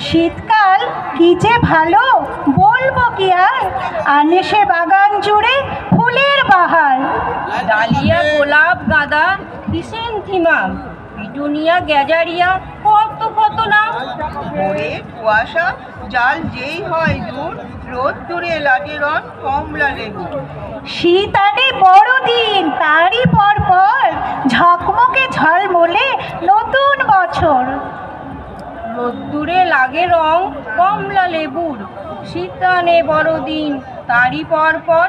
শীতকাল কি যে ভালো বলবো কি আর, আনে সে বাগান জুড়ে ফুলের বাহার। ডালিয়া, গোলাপ, গাঁদা, ক্রিসেন্থিমাম, পিটুনিয়া, গ্যাজারিয়া, কত কত নাম। ভোরে কুয়াশা জাল যেই হয় দূর, রোদ দূরে লাগে রং কমলা লেবু। শীত আনে বড়দিন, তারই পর পর ঝকমকে ঝলমলে নতুন বছর। রোদ্দুরে লাগে রং কমলা লেবুর, শীত আনে বড়দিন তারই পর পর।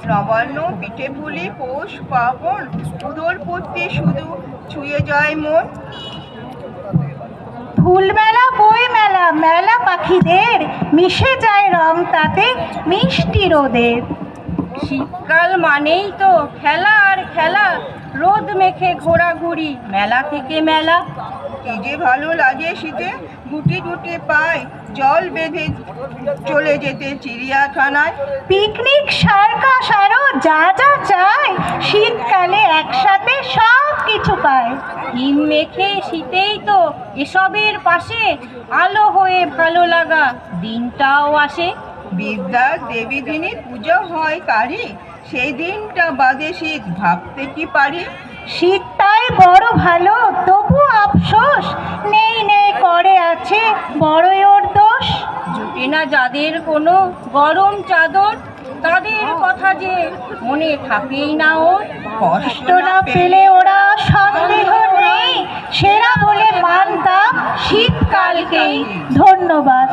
নবান্ন পিঠে পুলি পৌষ পার্বণ, উদর পড়তে শুধু ছুঁয়ে যায় মন। ফুল মেলা, বই মেলা, মেলা পাখিদের মিশে যায় রং তাতে মিষ্টি রোদের। শীতকাল মানেই তো খেলা আর খেলা, রোদ মেখে ঘোরাঘুরি মেলা থেকে মেলা। কি যে ভালো লাগে শীতে, গুটি গুটি পায় জল বেঁধে চলে যেতে চিড়িয়াখানায়। পিকনিক, সার্কাস আরো যা যা চায়, শীতকালে একসাথে সব কিছু পায়। হিম মেখে শীতেই তো এসবের পাশে আলো হয়ে ভালো লাগা দিনটাও আসে। বিদ্যার দেবী দিনে পুজো হয় কারি, সেই দিনটা বাদে শীত ভাবতে কি পারি। শীতটাই বড় ভালো, তবু আফসোস নেই নেই করে আছে বড়ই ওর দোষ। জুটে না যাদের কোনো গরম চাদর, তাদের কথা যে মনে থাকেই না ওর। কষ্ট না পেলে ওরা সন্দেহ নেই, সেরা বলে মানতাম শীতকালকেই। ধন্যবাদ।